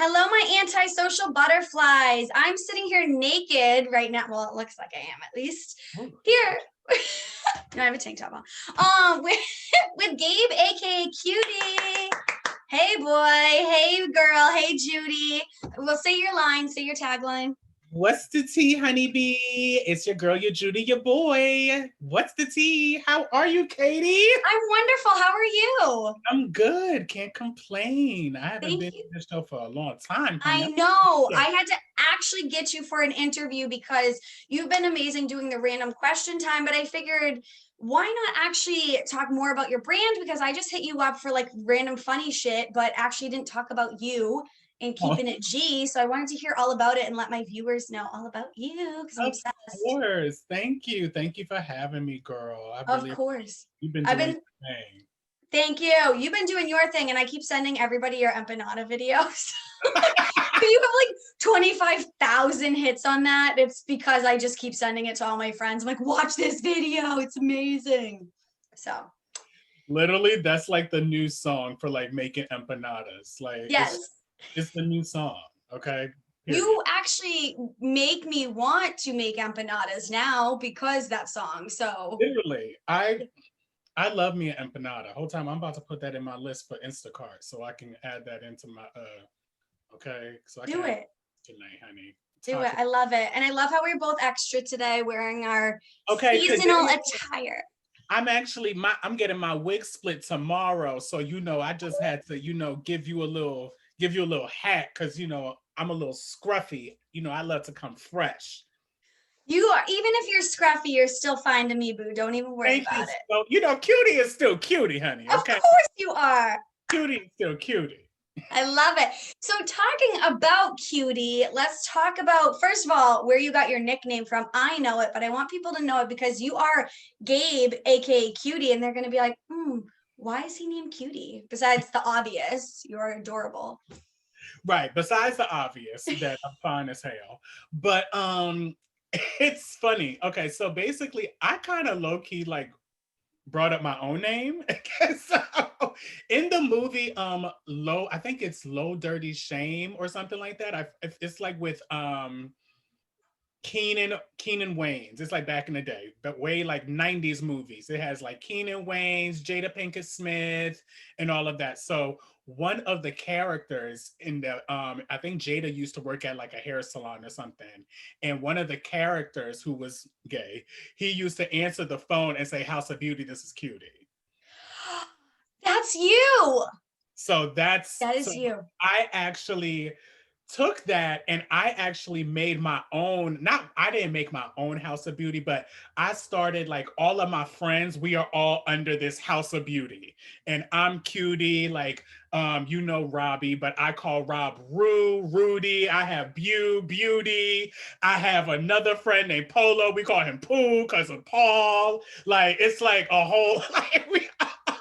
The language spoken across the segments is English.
Hello, my antisocial butterflies. I'm sitting here naked right now. Well, it looks like I am at least. Oh, Here. No, I have a tank top on. With Gabe, aka Cutie. Hey boy, hey girl, hey Judy. Well, say your line, say your tagline. what's the tea, honeybee? It's your girl, your Judy, your boy. What's the tea? How are you, Katie? I'm wonderful. How are you? I'm good. Can't complain. I haven't Thank been you. on this show for a long time, honey. I know. I had to actually get you for an interview because you've been amazing doing the random question time, but I figured why not actually talk more about your brand because I just hit you up for like random funny shit, but actually didn't talk about you and Oh, keeping it G. So I wanted to hear all about it and let my viewers know all about you because I'm of obsessed. course. Thank you. Thank you for having me, girl. I Of really, course. you've been I've doing been your thing. Thank you. You've been doing your thing, and I keep sending everybody your empanada videos. You have like 25,000 hits on that. It's because I just keep sending it to all my friends. I'm like, watch this video. It's amazing. So, Literally, that's like the new song for like making empanadas. Like yes, it's the new song. Okay. Period. you actually make me want to make empanadas now because that song. So, Literally, I love me an empanada. Whole time I'm about to put that in my list for Instacart so I can add that into my okay. So I can do add it. it tonight, honey. Do it. I love it. And I love how we're both extra today wearing our Okay, seasonal today attire. I'm getting my wig split tomorrow. So I just had to, give you a little hat because I'm a little scruffy. I love to come fresh. You are, even if you're scruffy, you're still fine to me, boo. Don't even worry Thank you. about it. So, cutie is still cutie, honey. Of Okay. course you are. Cutie is still cutie. I love it. So, talking about Cutie, let's talk about, first of all, where you got your nickname from. I know it, but I want people to know it because you are Gabe, aka Cutie, and they're going to be like, why is he named Cutie? Besides the obvious, you are adorable. Right. Besides the obvious that I'm fine as hell. But it's funny. Okay, so basically I kind of low-key like brought up my own name. So in the movie Low, I think it's Low Dirty Shame or something like that. It's like with Keenan Wayans. It's like back in the day, but way like 90s movies. It has like Keenan Wayans, Jada Pinkett Smith, and all of that. So one of the characters in the I think Jada used to work at like a hair salon or something. And one of the characters who was gay, he used to answer the phone and say, House of Beauty, this is Cutie. That's you. So That so is you. I actually took that and I actually made my own, not I didn't make my own House of Beauty, but I started like all of my friends, we are all under this House of Beauty. And I'm Cutie, like Robbie, but I call Rob Rudy. I have Beauty. I have another friend named Polo. We call him Pooh because of Paul. Like it's like a whole like I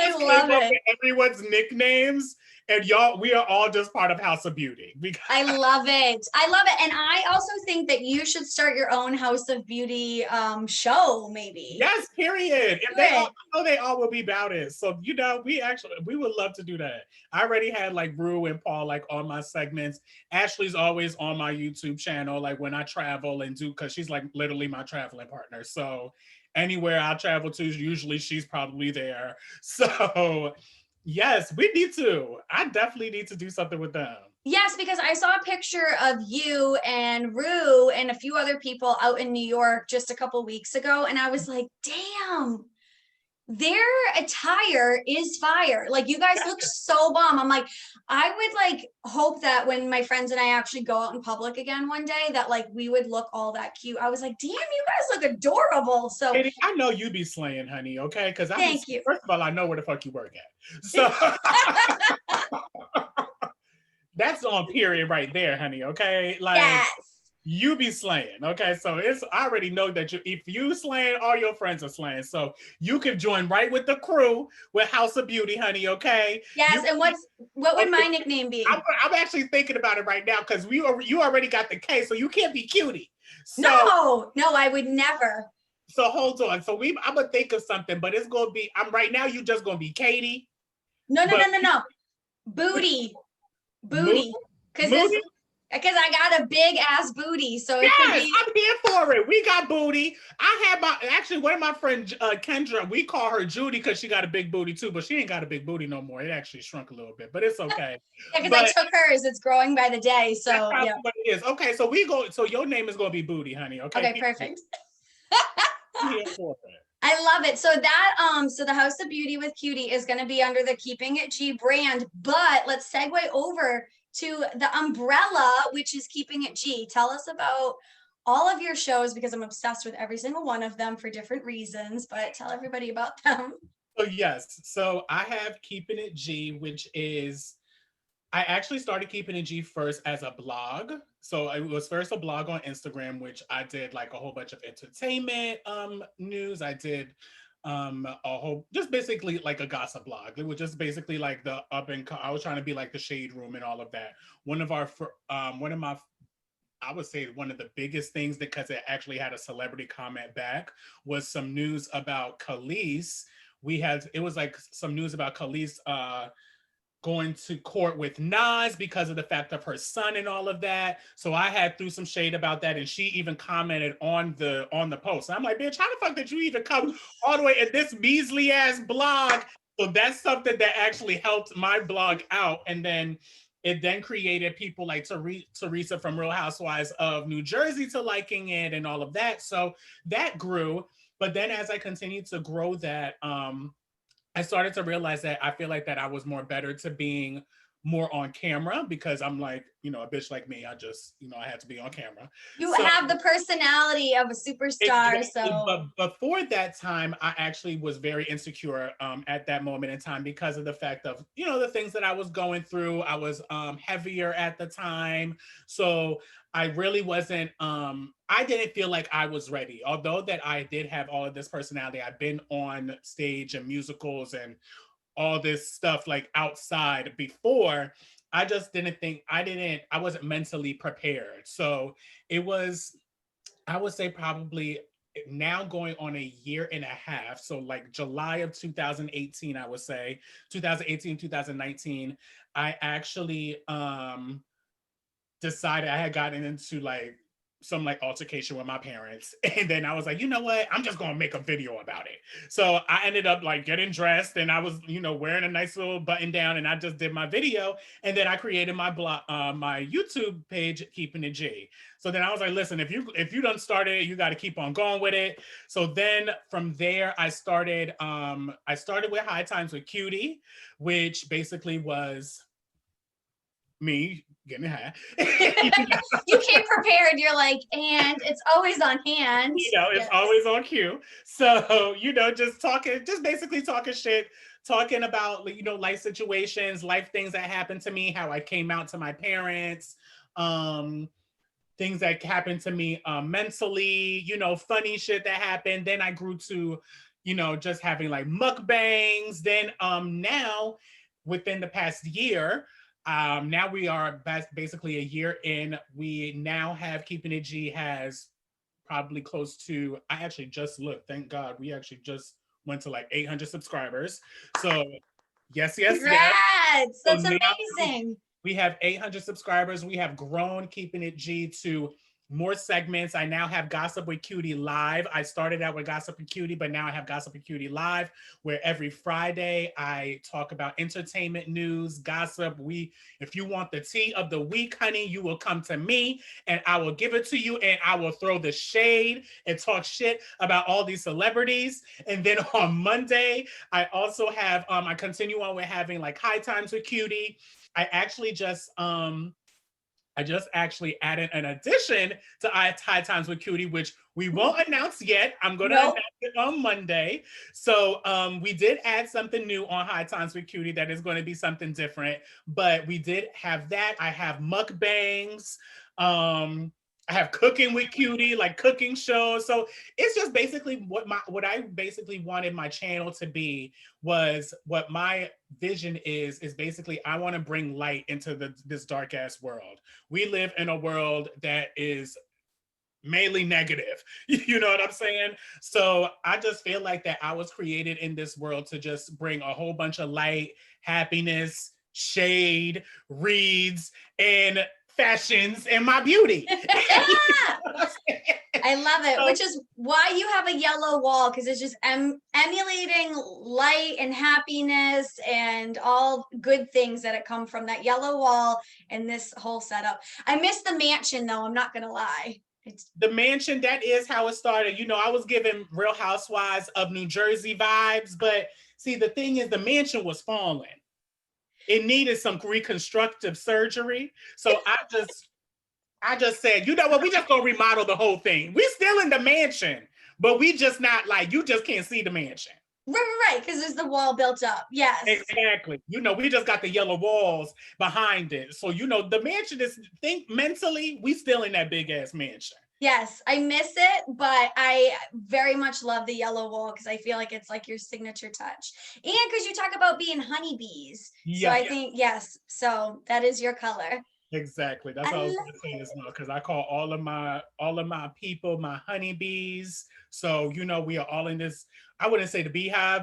I just came love up it. with everyone's nicknames, and y'all, we are all just part of House of Beauty. I love it. I love it. And I also think that you should start your own House of Beauty show, maybe. Yes, period. If Do they all, it. I know they all will be about it. So we would love to do that. I already had like Rue and Paul like on my segments. Ashley's always on my YouTube channel, like when I travel and do, because she's like literally my traveling partner. So anywhere I travel to, usually she's probably there. So yes, we need to. I definitely need to do something with them. Yes, because I saw a picture of you and Rue and a few other people out in New York just a couple weeks ago. And I was like, damn, their attire is fire. Like you guys look so bomb. I'm like, I would like hope that when my friends and I actually go out in public again one day, that like we would look all that cute. I was like, damn, you guys look adorable. So Katie, I know you be slaying, honey, okay? Because thank you. first of all, I know where the fuck you work at. So that's on period right there, honey, okay? Like Yes. you be slaying, okay? So I already know that if you slaying, all your friends are slaying. So you can join right with the crew with House of Beauty, honey, okay? Yes. And what would my nickname be? I'm actually thinking about it right now because you already got the K, so you can't be Cutie. So No, I would never. so hold on. So I'm gonna think of something, but it's gonna be I'm right now. You just gonna be Katie. No, no, But no, no, no. Booty. Moody, Booty. Because this Moody. because I got a big ass booty. So it could Yes, be I'm here for it. We got booty. I had my actually one of my friends, Kendra. We call her Judy because she got a big booty too, but she ain't got a big booty no more. It actually shrunk a little bit, but it's okay. yeah, because I But took hers. It's growing by the day. that's So probably yeah. what it is. Okay, so we go. So your name is gonna be Booty, honey. Okay, Okay, perfect. I'm here for it. I love it. So so the House of Beauty with Cutie is going to be under the Keeping It G brand, but let's segue over to the umbrella, which is Keeping It G. Tell us about all of your shows because I'm obsessed with every single one of them for different reasons, but tell everybody about them. So yes, so I have Keeping It G, which is I actually started Keeping It G first as a blog. So it was first a blog on Instagram, which I did like a whole bunch of entertainment news. I did a whole just basically like a gossip blog. It was just basically like the I was trying to be like the shade room and all of that. One of my I would say one of the biggest things because it actually had a celebrity comment back was some news about Khalees. It was like some news about Khalees going to court with Nas because of the fact of her son and all of that. So I had threw some shade about that, and she even commented on the post. And I'm like, bitch, how the fuck did you even come all the way in this measly ass blog? So that's something that actually helped my blog out. And then it then created people like Teresa from Real Housewives of New Jersey to liking it and all of that. So that grew. But then as I continued to grow that, I started to realize that I feel like that I was more better to being more on camera because I'm like, a bitch like me, I just, I had to be on camera. You So have the personality of a superstar, exactly, so but before that time, I actually was very insecure at that moment in time because of the fact of the things that I was going through. I was heavier at the time, so I really wasn't. I didn't feel like I was ready. Although that I did have all of this personality, I've been on stage and musicals and all this stuff like outside before. I just didn't think I wasn't mentally prepared. So it was I would say probably now going on a year and a half. So like July of 2018, I would say 2018, 2019, I actually decided I had gotten into like some like altercation with my parents. And then I was like, you know what? I'm just gonna make a video about it. So I ended up like getting dressed and I was, wearing a nice little button down and I just did my video. And then I created my blog, my YouTube page, Keeping It G. So then I was like, listen, if you done started, you got to keep on going with it. So then from there, I started with High Times with Cutie, which basically was me getting high. you came prepared. You're like, and it's always on hand. It's Yes. always on cue. So, just basically talking shit, talking about, life situations, life things that happened to me, how I came out to my parents, um, things that happened to me mentally, funny shit that happened. Then I grew to, just having like mukbangs. Then now, within the past year, now we are basically a year in. We now have Keeping It G has probably close to, I actually just looked, thank God, we actually just went to like 800 subscribers. So yes, yes, yes. Congrats. So That's now amazing. we have 800 subscribers. We have grown Keeping It G to more segments. I now have Gossip with Cutie Live. I started out with Gossip with Cutie, but now I have Gossip with Cutie Live, where every Friday I talk about entertainment news, gossip. If you want the tea of the week, honey, you will come to me and I will give it to you and I will throw the shade and talk shit about all these celebrities. And then on Monday, I also have, I continue on with having like High Times with Cutie. I just actually added an addition to High Times with Cutie, which we won't announce yet. I'm going to Nope. announce it on Monday. So we did add something new on High Times with Cutie that is going to be something different. But we did have that. I have mukbangs. I have Cooking with Cutie, like cooking shows. So it's just basically what I basically wanted my channel to be was what my vision is basically I want to bring light into this dark ass world. We live in a world that is mainly negative. You know what I'm saying? So I just feel like that I was created in this world to just bring a whole bunch of light, happiness, shade, reads, and fashions and my beauty. I love it, So, which is why you have a yellow wall, because it's just emulating light and happiness and all good things that come from that yellow wall and this whole setup. I miss the mansion though, I'm not gonna lie. It's the mansion, that is how it started. I was giving Real Housewives of New Jersey vibes, but see, the thing is, the mansion was falling. It needed some reconstructive surgery. So I just said, you know what, we just gonna remodel the whole thing. We still in the mansion, but we just not like, you just can't see the mansion. right, because there's the wall built up. Yes. Exactly. We just got the yellow walls behind it. So, the mansion is, think mentally, we still in that big ass mansion. Yes, I miss it, but I very much love the yellow wall because I feel like it's like your signature touch. And because you talk about being honeybees. So Yeah, I yeah, think, yes, so that is your color. exactly. That's I what I was love gonna say as well. Because I call all of my people my honeybees. So, we are all in this. I wouldn't say the beehive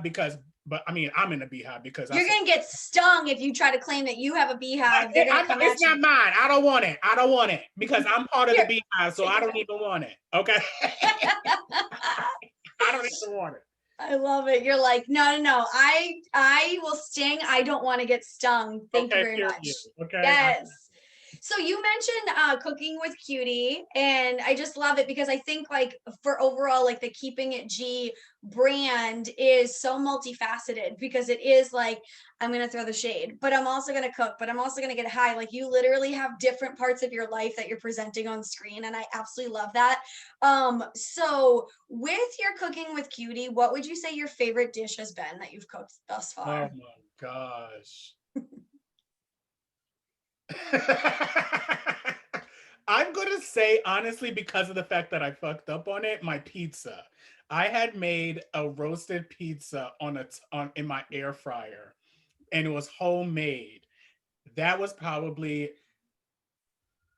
but I mean, I'm in the beehive because I You're said, gonna get stung if you try to claim that you have a beehive. They're gonna come it's at not you. mine. I don't want it. I don't want it because I'm part of the Here, beehive, so take I it don't back. even want it. Okay. I don't even want it. I love it. You're like, no, no, no. I will sting. I don't want to get stung. Thank you Okay, very period. much. Okay. Yes. So you mentioned cooking with Cutie, and I just love it because I think like for overall like the Keeping It G brand is so multifaceted because it is like I'm gonna throw the shade, but I'm also gonna cook, but I'm also gonna get high. Like you literally have different parts of your life that you're presenting on screen, and I absolutely love that. So with your Cooking with Cutie, what would you say your favorite dish has been that you've cooked thus Oh far? my gosh. I'm gonna say honestly, because of the fact that I fucked up on it, my pizza. I had made a roasted pizza on in my air fryer, and it was homemade. That was probably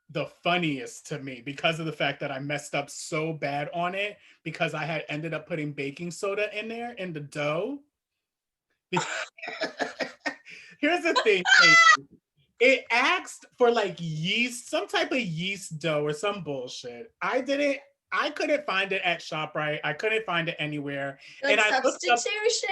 the funniest to me because of the fact that I messed up so bad on it because I had ended up putting baking soda in there in the dough. Here's the thing, it asked for like yeast, some type of yeast dough or some bullshit. I couldn't find it at ShopRite. I couldn't find it anywhere. Like And I looked up substitution.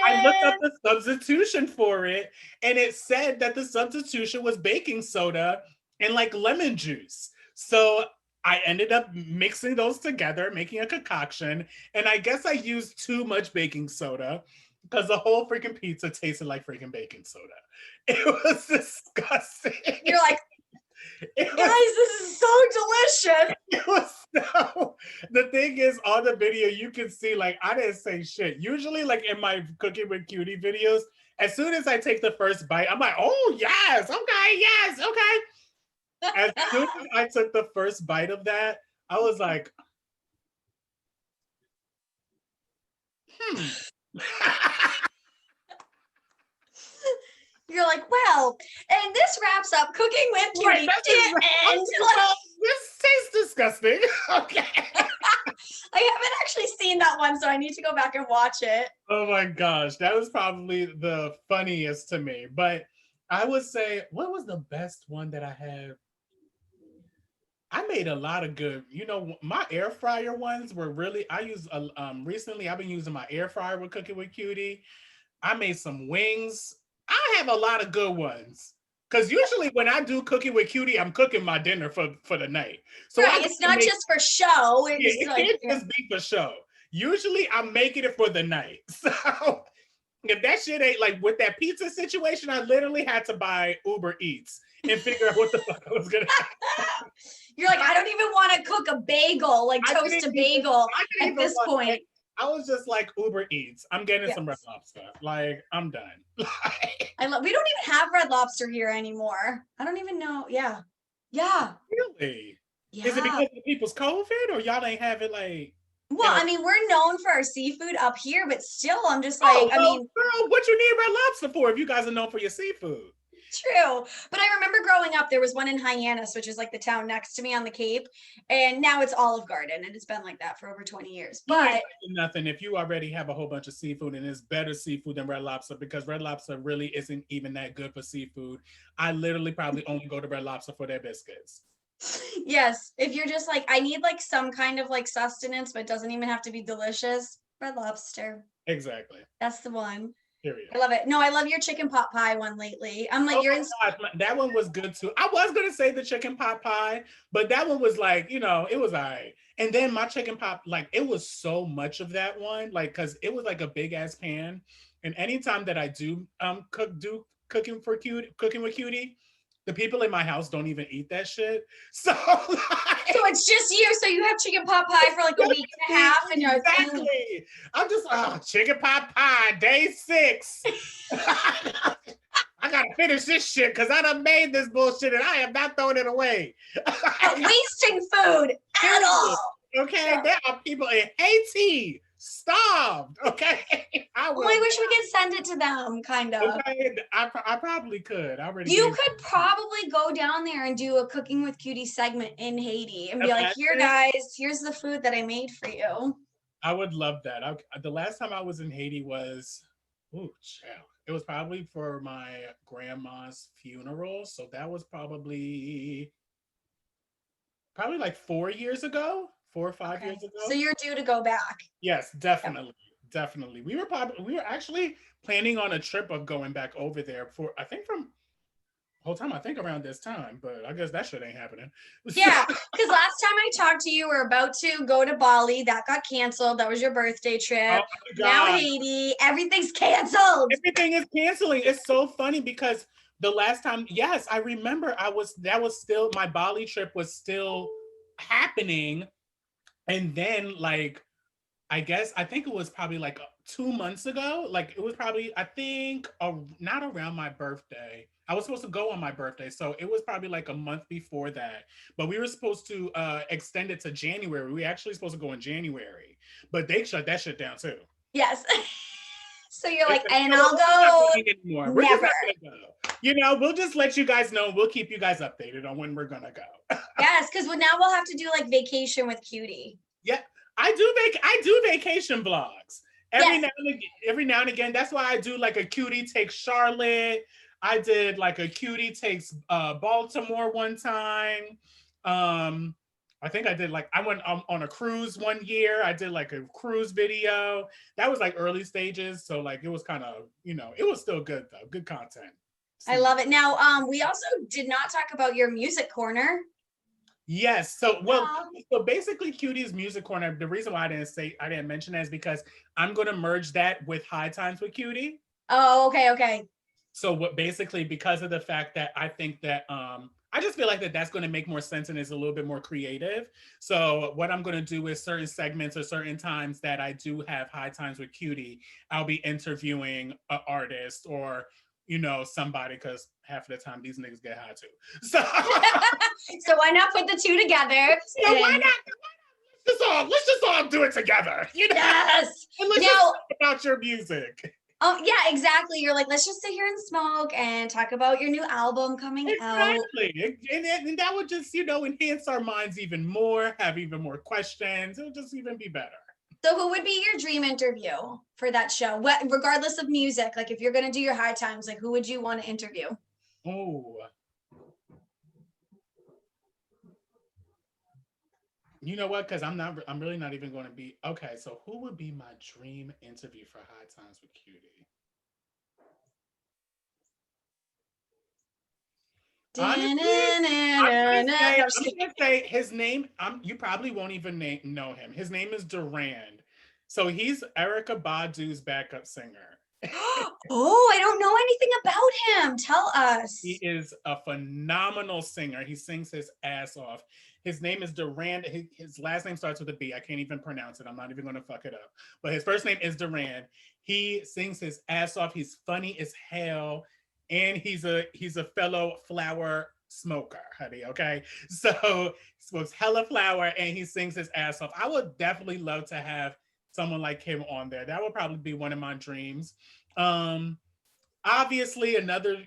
the substitution for it, and it said that the substitution was baking soda and like lemon juice. So I ended up mixing those together, making a concoction, and I guess I used too much baking soda because the whole freaking pizza tasted like freaking baking soda. It was disgusting. You're like, It guys, was this is so delicious. it was so the thing is on the video you can see like I didn't say shit. Usually like in my Cooking with Cutie videos, as soon as I take the first bite, I'm like, oh yes, okay, yes, okay. As soon as I took the first bite of that, I was like, hmm. You're like, well, and this wraps up Cooking with Right, Cutie. that's just And like, well, this tastes disgusting. Okay. I haven't actually seen that one, so I need to go back and watch it. Oh my gosh, that was probably the funniest to me. But I would say, what was the best one that I had? I made a lot of good. My air fryer ones were really. I use recently. I've been using my air fryer with Cooking with Cutie. I made some wings. I have a lot of good ones. Because usually when I do Cooking with Cutie, I'm cooking my dinner for the night. So I Right. got It's to not make. just for show. Yeah, It's it like, can't yeah. just be for show. Usually I'm making it for the night. So if that shit ain't like with that pizza situation, I literally had to buy Uber Eats and figure out what the fuck I was gonna have. You're like, I don't even want to cook a bagel, like toast a bagel I didn't at even this want that. point. I was just like Uber Eats. I'm getting some Red Yes. Lobster. Like I'm done. Like, I love, we don't even have Red Lobster here anymore. I don't even know. Yeah. Yeah. really? Is it Yeah. because of people's COVID or y'all ain't have it like Well, in a I mean, we're known for our seafood up here, but still, I'm just oh like, I well, mean, girl, what you need Red Lobster for if you guys are known for your seafood? True. But I remember growing up, there was one in Hyannis, which is like the town next to me on the Cape. And now it's Olive Garden, and it's been like that for over 20 years. You ain't But nothing if you already have a whole bunch of seafood and it's better seafood than Red Lobster because Red Lobster really isn't even that good for seafood. I literally probably only go to Red Lobster for their biscuits. yes, if you're just like, I need like some kind of like sustenance, but it doesn't even have to be delicious, Red Lobster. Exactly. That's the one. Period. I love it. No, I love your chicken pot pie one lately. I'm like, Oh you're my in. gosh, that one was good too. I was gonna say the chicken pot pie, but that one was like, it was all right. And then my chicken pot, like, it was so much of that one, like, cause it was like a big ass pan. And anytime that I do cooking with Cutie, the people in my house don't even eat that shit. So So like, it's just you. So you have chicken pot pie for like a week and a half, and you're like, exactly. I'm just chicken pot pie, day 6. I gotta finish this shit because I done made this bullshit and I am not throwing it away. not wasting food at all. Okay, Yeah. there are people in Haiti starved. Okay, I Oh, will. I wish we could send it to them, kind of. Okay, I probably could. I already You gave. could probably go down there and do a Cooking with Cutie segment in Haiti and be like, here, Imagine. guys, here's the food that I made for you. I would love that. The last time I was in Haiti was, ooh, child. It was probably for my grandma's funeral. So that was probably like 4 years ago, 4 or 5 years So ago. you're due to go back. Yes, Yep. definitely, definitely. We were actually planning on a trip of going back over there for I think from whole time I think around this time, but I guess that shit ain't happening. So, Yeah, because last time I talked to you, we are about to go to Bali. That got canceled. That was your birthday oh trip. my Now god, Haiti, everything's canceled. everything is canceling. It's so funny because the last time, yes, I remember that was still my Bali trip was still happening, and then like I think it was probably like 2 months ago. Like it was probably, I think, not around my birthday. I was supposed to go on my birthday. So it was probably like a month before that. But we were supposed to extend it to January. We actually supposed to go in January. But they shut that shit down too. Yes. So you're They like, said, and "You know what? I'll We're not go going anymore. We're just never. not going to go. We'll just let you guys know. We'll keep you guys updated on when we're going to go." Yes, because now we'll have to do like vacation with Cutie. Yeah, I do vacation vlogs Yes. every now and again. That's why I do like a Cutie takes Charlotte. I did like a Cutie takes Baltimore one time. Um, I think I did like I went on a cruise one year. I did like a cruise video. That was like early stages, so like it was kind of it was still good though, good content. I love it. Now, we also did not talk about your music corner. Yes. So, well, Aw. so basically, Cutie's Music Corner. The reason why I didn't mention that is because I'm going to merge that with High Times with Cutie. Oh, okay, okay. So, what basically because of the fact that I think that I just feel like that's going to make more sense and is a little bit more creative. So, what I'm going to do is certain segments or certain times that I do have High Times with Cutie, I'll be interviewing an artist or somebody because half of the time these niggas get high too. So. So why not put the two together? Why not? Let's just all do it together. Yes. And let's Now, just talk about your music. oh yeah, exactly. You're like, let's just sit here and smoke and talk about your new album coming out. Exactly. And that would just, enhance our minds even more, have even more questions. It'll just even be better. So who would be your dream interview for that show? What, regardless of music, like if you're gonna do your High Times, like who would you want to interview? Oh. You know what? Because I'm really not even going to be okay. So who would be my dream interview for High Times with Cutie? Honestly, I'm gonna say his name. You probably won't even know him. His name is Durand. So he's Erica Badu's backup singer. Oh, I don't know anything about him. Tell He us. is a phenomenal singer. He sings his ass off. His name is Durand. His last name starts with a B. I can't even pronounce it. I'm not even going to fuck it up. But his first name is Durand. He sings his ass off. He's funny as hell, and he's a fellow flower smoker, honey. Okay, so he smokes hella flower, and he sings his ass off. I would definitely love to have someone like him on there. That would probably be one of my dreams. obviously another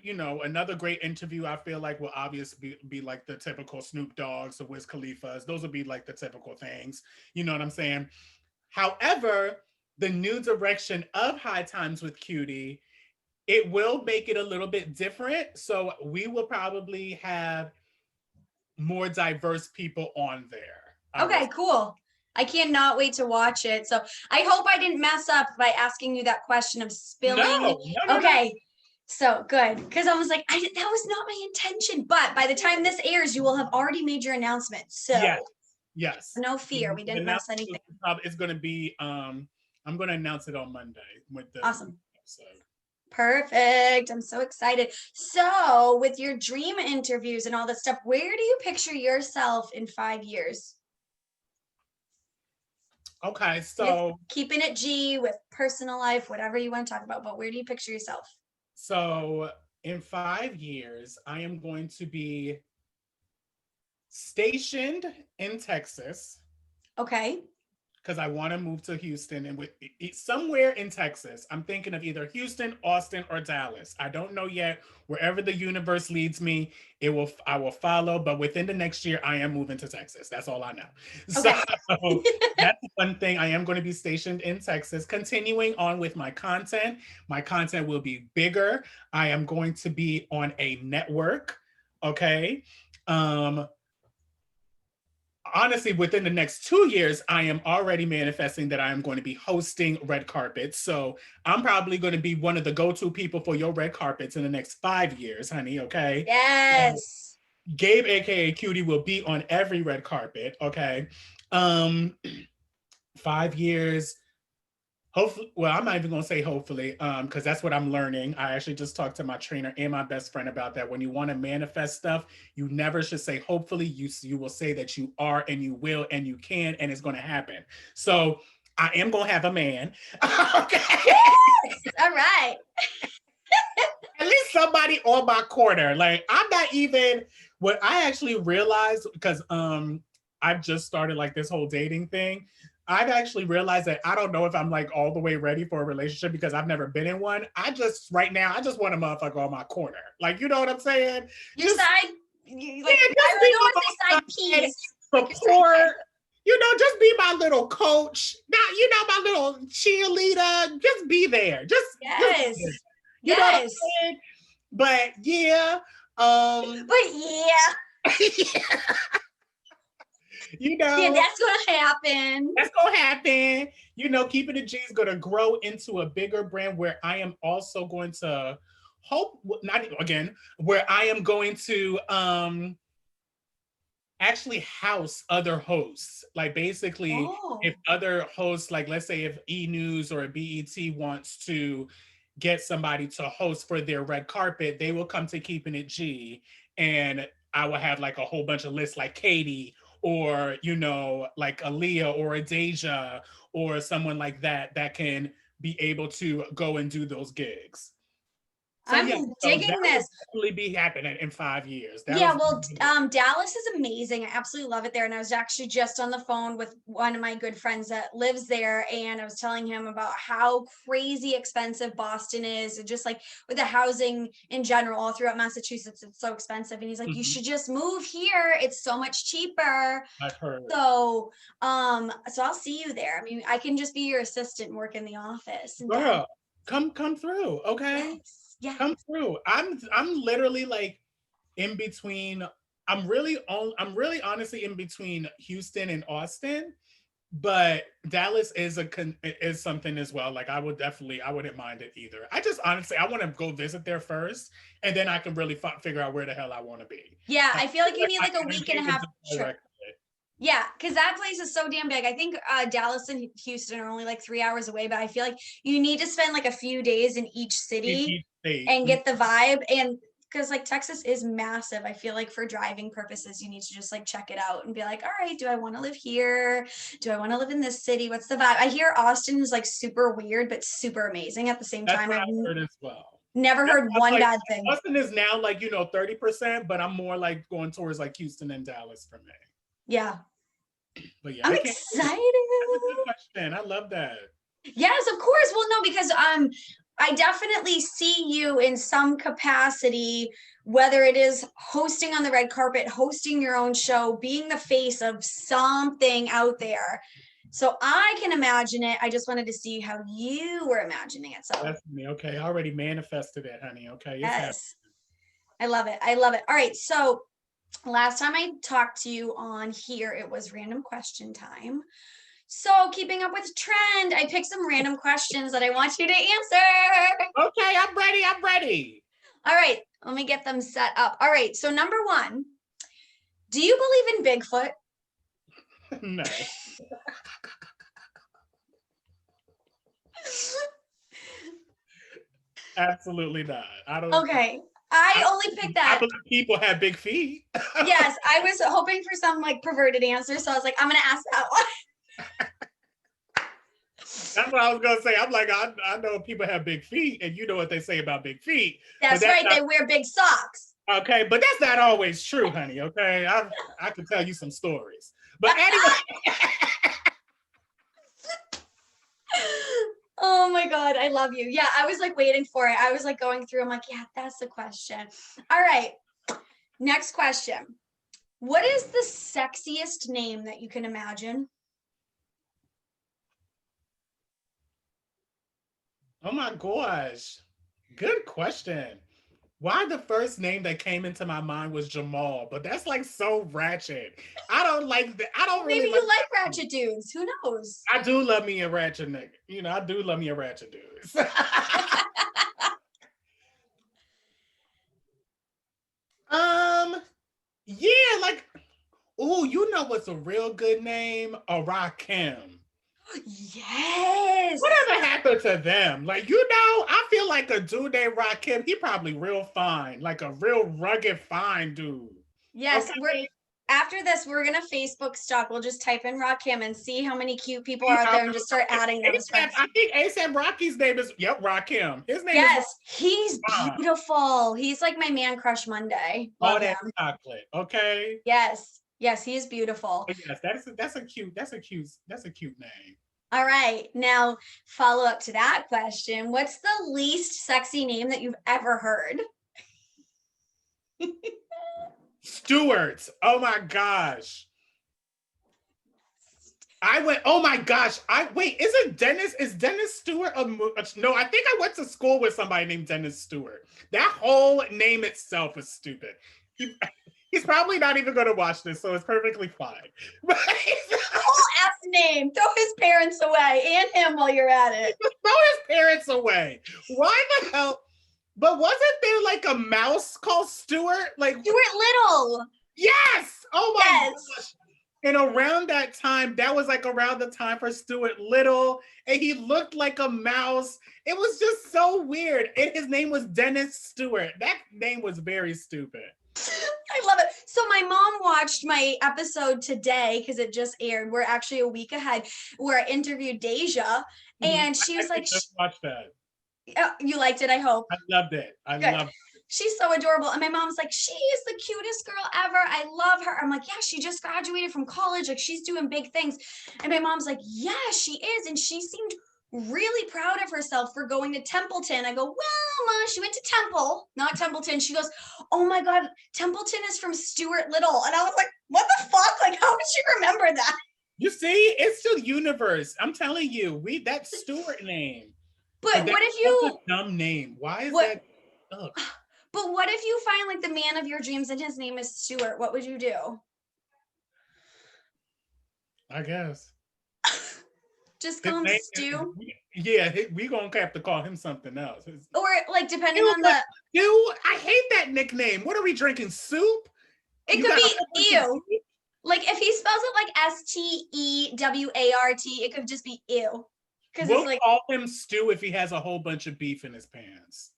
great interview I feel like will obviously be like the typical Snoop Dogg's, the Wiz Khalifa's. Those will be like the typical things. You know what I'm saying? However, the new direction of High Times with Cutie, it will make it a little bit different. So we will probably have more diverse people on there. I will. Okay, cool. I cannot wait to watch it. So I hope I didn't mess up by asking you that question of No, spilling. no, no, no. Okay, so good. Because I was like, that was not my intention. But by the time this airs, you will have already made your announcement. Yes, So yes. no fear, we The didn't mess anything. announcement is going to be. I'm going to announce it on Monday with the Awesome. episode. Perfect. I'm so excited. So, with your dream interviews and all that stuff, where do you picture yourself in 5 years? Okay, With so keeping it G, with personal life, whatever you want to talk about, but where do you picture yourself? so in 5 years, I am going to be stationed in Texas Okay. because I want to move to Houston and with somewhere in Texas. I'm thinking of either Houston, Austin, or Dallas. I don't know yet. Wherever the universe leads me, I will follow. But within the next year, I am moving to Texas. That's all I know. So Okay. that's one thing. I am going to be stationed in Texas. Continuing on with my content. My content will be bigger. I am going to be on a network. Okay. Um, Honestly, within the next 2 years, I am already manifesting that I am going to be hosting red carpets. So I'm probably going to be one of the go-to people for your red carpets in the next 5 years, honey. Okay. Yes. Gabe, aka Cutie, will be on every red carpet. Okay. Um, 5 years. Hopefully, well, I'm not even gonna say hopefully, because that's what I'm learning. I actually just talked to my trainer and my best friend about that. When you want to manifest stuff, you never should say hopefully. You will say that you are and you will and you can and it's gonna happen. So I am gonna have a man. Okay. All right. At least somebody on my corner. Like I'm not even what I actually realized because I've just started like this whole dating thing. I've actually realized that I don't know if I'm like all the way ready for a relationship because I've never been in one. I just right now I just want a motherfucker on my corner. Like you know what I'm saying? Your Just side, you like yeah, I just really be don't want to say side my piece. Like your side support. You know, just be my little coach. Not you know my little cheerleader. Just be there. Just be there. yes. You know what I'm Yes. saying? But yeah, But yeah, you yeah, know, that's gonna happen. that's gonna happen. You know, Keeping It G is gonna grow into a bigger brand where I am also going to hope not again, where I am going to actually house other hosts. Like basically, if Oh. other hosts, like let's say if E News or BET wants to get somebody to host for their red carpet, they will come to Keeping It G, and I will have like a whole bunch of lists like Katie or like Aaliyah or a Deja or someone like that that can be able to go and do those gigs. So yeah, I'm so that digging will this. definitely be happening in 5 years. That Yeah, was well, Dallas is amazing. I absolutely love it there. And I was actually just on the phone with one of my good friends that lives there, and I was telling him about how crazy expensive Boston is, and just like with the housing in general, all throughout Massachusetts, it's so expensive. And he's like, "You Mhm. should just move here. It's so much cheaper." I've heard. So I'll see you there. I mean, I can just be your assistant and work in the office in Dallas. Girl, come through, okay? Yes. Yeah. Come through. I'm literally like in between. I'm really honestly in between Houston and Austin, but Dallas is something as well. Like I wouldn't mind it either. I just honestly I want to go visit there first, and then I can really figure out where the hell I want to be. Yeah, I I feel like you like need my like a week energy and a is half trip. directed. Yeah, because that place is so damn big. I think Dallas and Houston are only like 3 hours away, but I feel like you need to spend like a few days in each In city each state. and get the vibe. And because like Texas is massive, I feel like for driving purposes, you need to just like check it out and be like, all right, do I want to live here? Do I want to live in this city? What's the vibe? I hear Austin is like super weird, but super amazing at the same That's time. what I've I've heard as well. never That's heard why I'm one like bad thing. Austin is now like 30%, but I'm more like going towards like Houston and Dallas for me. Yeah, But yeah, I'm I can't wait. excited. That's a good question. I love that. Yes, of course. Well, no, because I definitely see you in some capacity, whether it is hosting on the red carpet, hosting your own show, being the face of something out there. So I can imagine it. I just wanted to see how you were imagining it. So That's me. Okay, I already manifested it, honey. Okay, it's happening. yes, I love it. I love it. All right. So last time I talked to you on here, it was random question time. So keeping up with trend, I picked some random questions that I want you to answer. Okay, I'm ready. I'm ready. All right, let me get them set up. All right, so number one, do you believe in Bigfoot? No, absolutely not. I don't. Okay, I I, only picked I that. believe people have big feet. Yes, I was hoping for some like perverted answer, so I was like, I'm gonna ask that one. That's what I was gonna say. I'm like, I know people have big feet, and you know what they say about big feet. But That's that's right, not they wear big socks. okay. But that's not always true, honey. Okay, I can tell you some stories. But anyway, Oh my God, I love you. Yeah, I was like waiting for it. I was like going through, I'm like, yeah, that's the question. All right, next question. What is the sexiest name that you can imagine? oh my gosh, good question. Why the first name that came into my mind was Jamal, but that's like so ratchet. I don't like that. I don't Maybe really like you like that. ratchet dudes. Who knows? I do love me a ratchet nigga. You know, I do love me a ratchet dude. um, yeah, like, oh, you know what's a real good name? A Rakim. Yes. Whatever happened to them? Like, you know, I feel like a dude named Rakim, he probably real fine, like a real rugged, fine dude. Yes, we're Okay. after this, we're gonna Facebook stalk. We'll just type in Rakim and see how many cute people are See out how there and just start adding them as ASAP, friends. I think ASAP Rocky's name is, yep, Rakim. His name is Yes, he's Ron. beautiful. He's like my man crush Monday. All Love that him. chocolate. Okay. Yes. Yes, he is beautiful. But yes, that's a cute name. All right. Now, follow up to that question. What's the least sexy name that you've ever heard? Stewart. Oh my gosh. I went, oh my gosh. I wait, is Dennis Stewart no, I think I went to school with somebody named Dennis Stewart. That whole name itself is stupid. He, he's probably not even gonna watch this, so it's perfectly fine. But Whole F name. Throw his parents away and him while you're at it. throw his parents away. Why the hell? But wasn't there like a mouse called Stewart? Like Stuart Little. yes! Oh my Yes. gosh. And around that time, that was like around the time for Stuart Little, and he looked like a mouse. It was just so weird. And his name was Dennis Stewart. That name was very stupid. I love it. So my mom watched my episode today because it just aired. We're actually a week ahead where I interviewed Deja, and she I was like, just watched that. oh, you liked it, I hope. I loved it. I Good. loved it. She's so adorable. And my mom's like, she is the cutest girl ever. I love her. I'm like, yeah, she just graduated from college. Like, she's doing big things. And my mom's like, yeah, she is. And she seemed really proud of herself for going to Templeton. I go, well, Ma, she went to Temple, not Templeton. She goes, oh my God, Templeton is from Stuart Little. And I was like, what the fuck? Like, how did she remember that? You see, it's the universe. I'm telling you, that Stewart name. But Like, what that's if you, such a dumb name? Why is what, that? Ugh. but what if you find like the man of your dreams and his name is Stuart? What would you do? I guess. Just His call him name Stu? yeah, we gonna have to call him something else. Or like depending Ew, on the, Ew, I hate that nickname. What are we drinking? Soup? it You could got a whole bunch be of ew. soup? Like if he spells it like Stewart, it could just be ew. Because it's We'll like, call him Stu if he has a whole bunch of beef in his pants.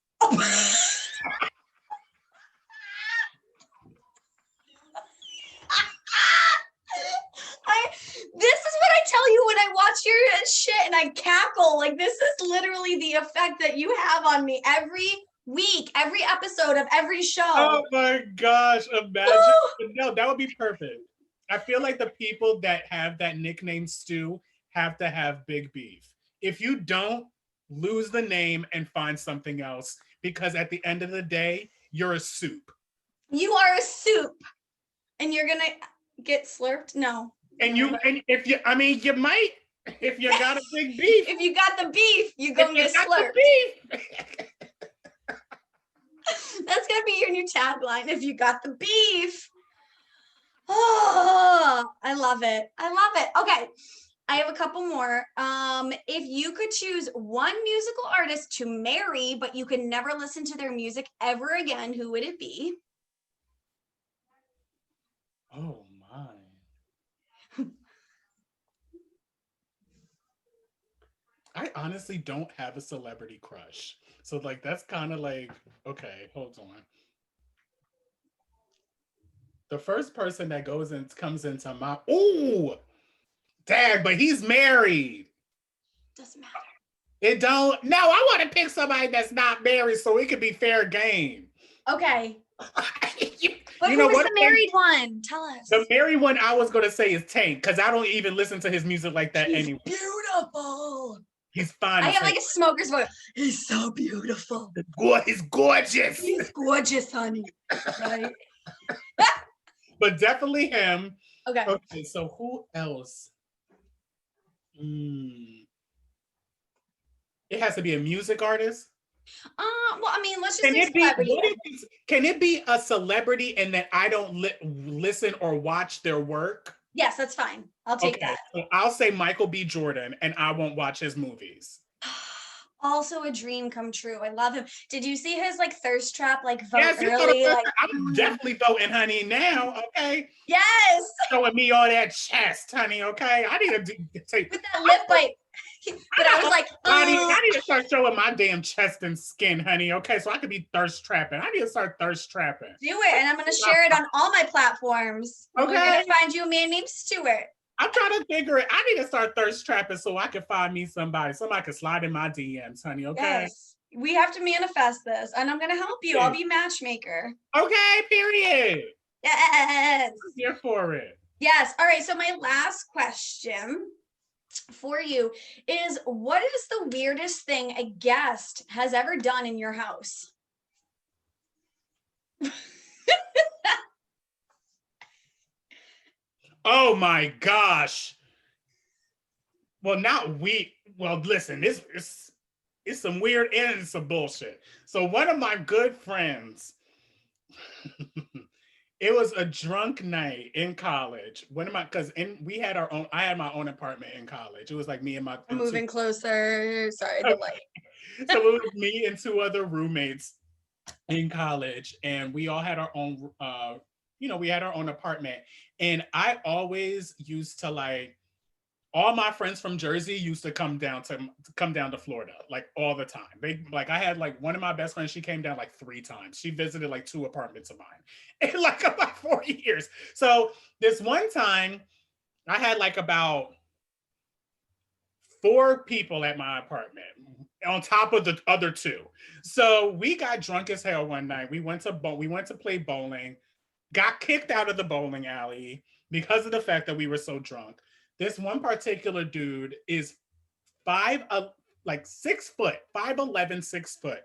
this is what I tell you when I watch your shit and I cackle. Like this is literally the effect that you have on me every week, every episode of every show. Oh my gosh, imagine. No, that would be perfect. I feel like the people that have that nickname Stu have to have big beef. If you don't, lose the name and find something else, because at the end of the day, you're a soup. You are a soup, and you're gonna get slurped. No. And if you, I mean, you might, if you got a big beef. If you got the beef, you're gonna get slurped. That's gonna be your new tagline. If you got the beef. Oh, I love it. I love it. Okay. I have a couple more. If you could choose one musical artist to marry, but you could never listen to their music ever again, who would it be? Oh my. I honestly don't have a celebrity crush. So like that's kind of like, okay, hold on. The first person that comes into my, ooh, dad, but he's married. Doesn't matter. It don't. No, I want to pick somebody that's not married so it could be fair game. Okay. But who was the married one? Tell us. The married one I was going to say is Tank, because I don't even listen to his music like that anyway. Beautiful. He's fine. I have like a smoker's voice. He's so beautiful. He's gorgeous. He's gorgeous, honey. Right? But definitely him. Okay. Okay, so who else? It has to be a music artist. Well, I mean, let's just say celebrity. Can it be a celebrity and that I don't listen or watch their work? Yes, that's fine. I'll take that. So I'll say Michael B. Jordan, and I won't watch his movies. Also a dream come true. I love him. Did you see his like thirst trap like vote yes, early? Like, I'm definitely voting honey now, okay? Yes. Showing me all that chest, honey, okay? I need to take with that lip bite. But I was like, I need to start showing my damn chest and skin, honey, okay? So I could be thirst trapping. I need to start thirst trapping. Do it, and I'm going to share it on all my platforms. Okay. We're going to find you a man named Stuart. I'm trying to figure it. I need to start thirst trapping so I can find me somebody. Somebody can slide in my DMs, honey, okay? Yes. We have to manifest this, and I'm going to help you. I'll be matchmaker. Okay, period. Yes. I'm here for it. Yes. All right, so my last question for you is, what is the weirdest thing a guest has ever done in your house? Oh my gosh. Well, listen, it's some weird and some bullshit. So one of my good friends, it was a drunk night in college. I had my own apartment in college. It was like me and my moving closer. Sorry, the light. So it was me and two other roommates in college, and we all had our own we had our own apartment. And I always used to like, all my friends from Jersey used to come down to Florida like all the time. I had like one of my best friends, she came down like 3 times. She visited like 2 apartments of mine in like about 4 years. So this one time I had like about 4 people at my apartment on top of the other 2. So we got drunk as hell one night. We went to play bowling, got kicked out of the bowling alley because of the fact that we were so drunk. This one particular dude is 6 foot, 5'11", 6 foot.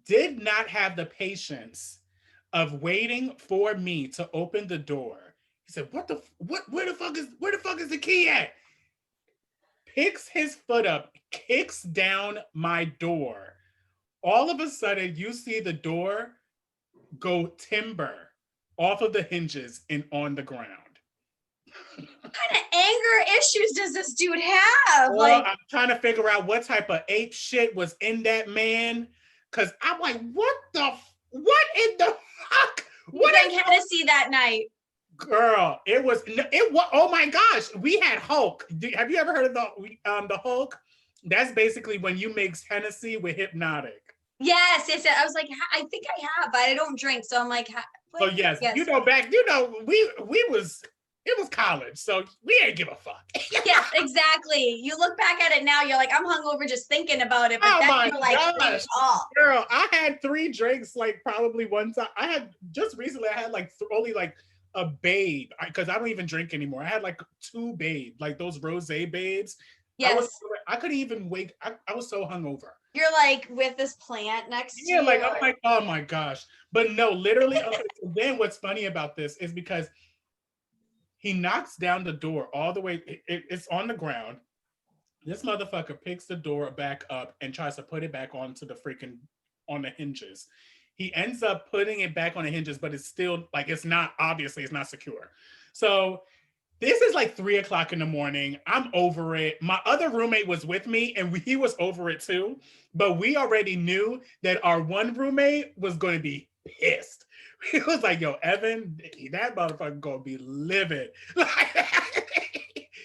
Did not have the patience of waiting for me to open the door. He said, where the fuck is the key at? Picks his foot up, kicks down my door. All of a sudden, you see the door go timber off of the hinges and on the ground. What kind of anger issues does this dude have? Well, I'm trying to figure out what type of ape shit was in that man. Cause I'm like, what in the fuck? What drank Hennessy that night? Girl, it was, oh my gosh, we had Hulk. Have you ever heard of the Hulk? That's basically when you mix Hennessy with Hypnotic. Yes. I was like, I think I have, but I don't drink. So I'm like, so yes. It was college, so we ain't give a fuck. Yes, exactly. You look back at it now, you're like, I'm hungover just thinking about it. But then you're like, girl, I had 3 drinks like probably one time. I had like only like a babe, because I don't even drink anymore. I had like 2 babe, like those rosé babes. Yes. I couldn't even wake. I was so hungover. You're like with this plant next to Yeah, you. like I'm like, oh my gosh. But no, literally. Okay, so then what's funny about this is because he knocks down the door all the way. It's on the ground. This motherfucker picks the door back up and tries to put it back onto the freaking on the hinges. He ends up putting it back on the hinges, but it's still like it's not obviously it's not secure. So this is like 3 o'clock in the morning. I'm over it. My other roommate was with me and he was over it too. But we already knew that our one roommate was going to be pissed. He was like, yo, Evan, that motherfucker going to be livid.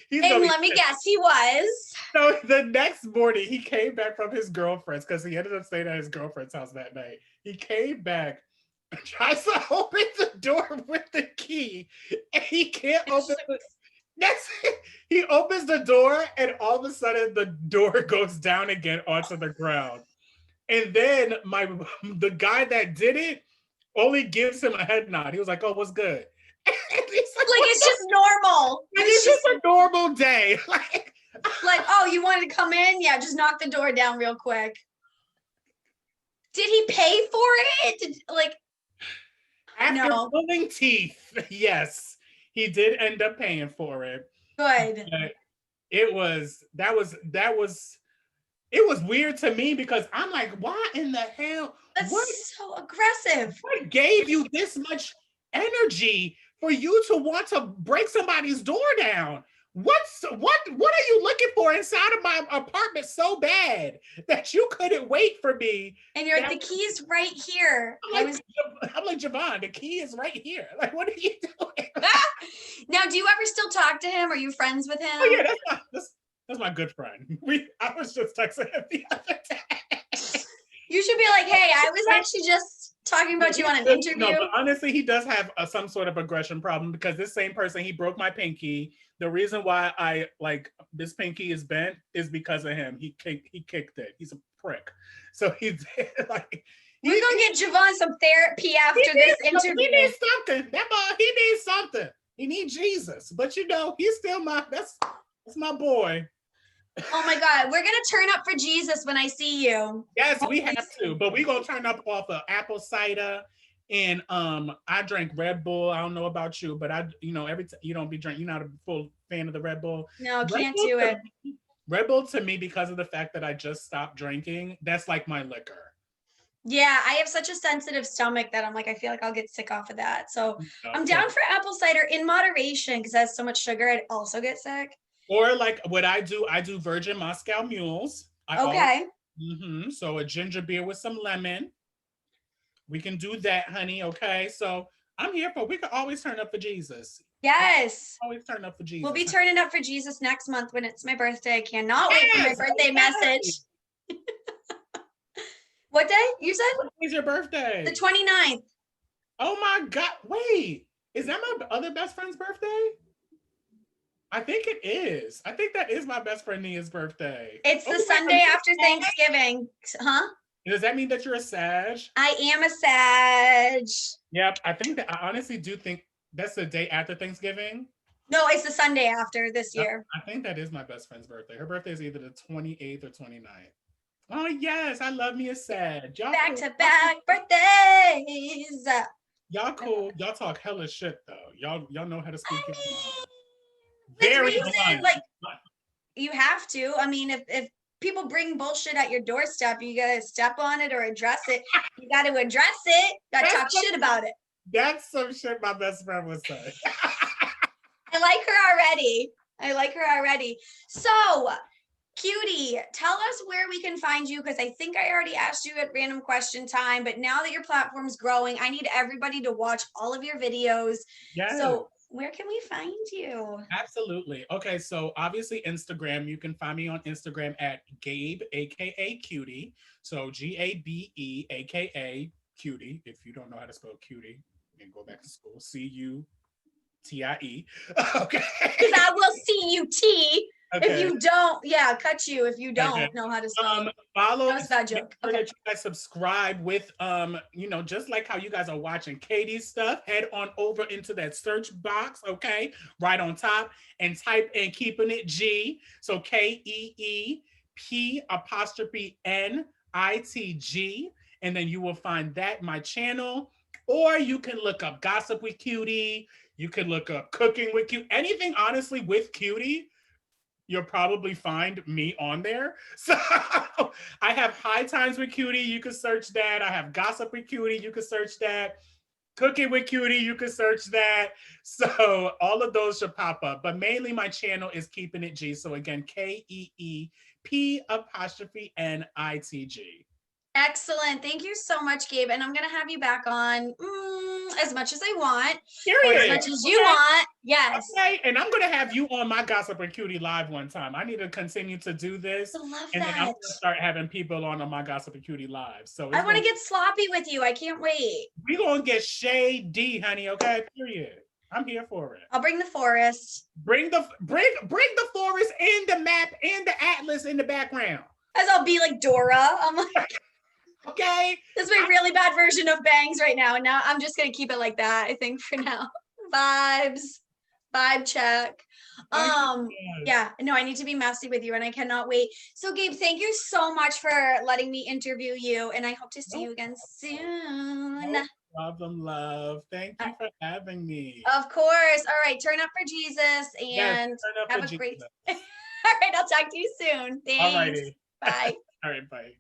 He's And gonna be let me guess, he was. so the next morning, he came back from his girlfriend's because he ended up staying at his girlfriend's house that night. He came back and tries to open the door with the key, and he can't open it. That's it. He opens the door, and all of a sudden, the door goes down again onto the ground. And then the guy that did it only gives him a head nod. He was like, "Oh, what's good?" Like it's just normal. It's just a normal day. Like, oh, you wanted to come in? Yeah, just knock the door down real quick. Did he pay for it? After no. pulling teeth, yes, he did end up paying for it. Good. But it was weird to me because I'm like, why in the hell? That's so aggressive. What gave you this much energy for you to want to break somebody's door down? What are you looking for inside of my apartment so bad that you couldn't wait for me? And you're like, the key is right here. I'm like, Javon, the key is right here. Like, what are you doing? Now, do you ever still talk to him? Are you friends with him? Oh yeah, that's my good friend. I was just texting him the other day. You should be like, hey, I was actually just talking about you on an interview. No, but honestly, he does have some sort of aggression problem because this same person, he broke my pinky. The reason why I like this pinky is bent is because of him. He kicked it. He's a prick. So he's like, we're gonna get Javon some therapy after this interview. He needs something. That boy, he needs something. He needs Jesus. But you know, he's still that's my boy. Oh my God, we're gonna turn up for Jesus when I see you. Yes, we have to, but we're gonna turn up off of apple cider. And I drank Red Bull. I don't know about you, but every time you don't be drinking, you're not a full fan of the Red Bull. No, can't do it. Red Bull to me, because of the fact that I just stopped drinking, that's like my liquor. Yeah, I have such a sensitive stomach that I'm like, I feel like I'll get sick off of that. So I'm down for apple cider in moderation because it has so much sugar. I'd also get sick. Or like what I do Virgin Moscow Mules. Okay. So a ginger beer with some lemon. We can do that, honey. Okay. So I'm here we can always turn up for Jesus. Yes. Always turn up for Jesus. We'll be turning up for Jesus next month when it's my birthday. I cannot wait for my birthday message. What day? You said? When is your birthday? The 29th. Oh my God. Wait. Is that my other best friend's birthday? I think it is. I think that is my best friend Nia's birthday. It's the Sunday after Thanksgiving. Huh? Does that mean that you're a Sag? I am a Sag. Yep. I honestly do think that's the day after Thanksgiving. No, it's the Sunday after this year. I think that is my best friend's birthday. Her birthday is either the 28th or 29th. Oh yes, I love me a Sag. Y'all back to back birthdays. Y'all cool. Y'all talk hella shit though. Y'all know how to speak. Very blunt. Like you have to. I mean, if people bring bullshit at your doorstep, you gotta step on it or address it. You gotta address it. Gotta talk shit about it. That's some shit my best friend would say. I like her already. So, Cutie, tell us where we can find you, because I think I already asked you at random question time, but now that your platform's growing, I need everybody to watch all of your videos. Yes. So where can we find you? Absolutely. Okay, so obviously Instagram, you can find me on Instagram at Gabe, aka Cutie. So Gabe, aka Cutie. If you don't know how to spell Cutie, then go back to school. CUTIE. Okay. Because I will CUT. If Okay. you don't, yeah, cut you if you Okay. don't know how to spell. Follow, That was a bad make joke. sure Okay. that you guys subscribe with just like how you guys are watching Katie's stuff, head on over into that search box, okay, right on top, and type in Keeping It G. So KEEP''NITG, and then you will find that my channel. Or you can look up Gossip with Cutie. You can look up Cooking with Cutie. Anything honestly with Cutie, you'll probably find me on there. So I have High Times with Cutie. You can search that. I have Gossip with Cutie. You can search that. Cooking with Cutie. You can search that. So all of those should pop up. But mainly my channel is Keeping It G. So again, KEEP''NITG. Excellent. Thank you so much, Gabe. And I'm going to have you back on as much as I want or as Period. much as you Okay. want. Yes. Okay, and I'm gonna have you on my Gossip and Cutie live one time. I need to continue to do this, I love and then I'm that. gonna start having people on my Gossip and Cutie live. So I it's want gonna to get sloppy with you. I can't wait. we gonna get shady, honey. Okay, period. I'm here for it. I'll bring the forest. Bring the forest and the map and the atlas in the background. As I'll be like Dora. I'm like, okay. This is my really bad version of bangs right now. Now I'm just gonna keep it like that, I think, for now. Vibes. Vibe check. Yeah, no, I need to be messy with you and I cannot wait. So Gabe, thank you so much for letting me interview you and I hope to see you again soon. No problem, love. Thank you for having me. Of course. All right, turn up for Jesus and yes, have a great. All right, I'll talk to you soon. Thanks. All righty. Bye. All right, bye.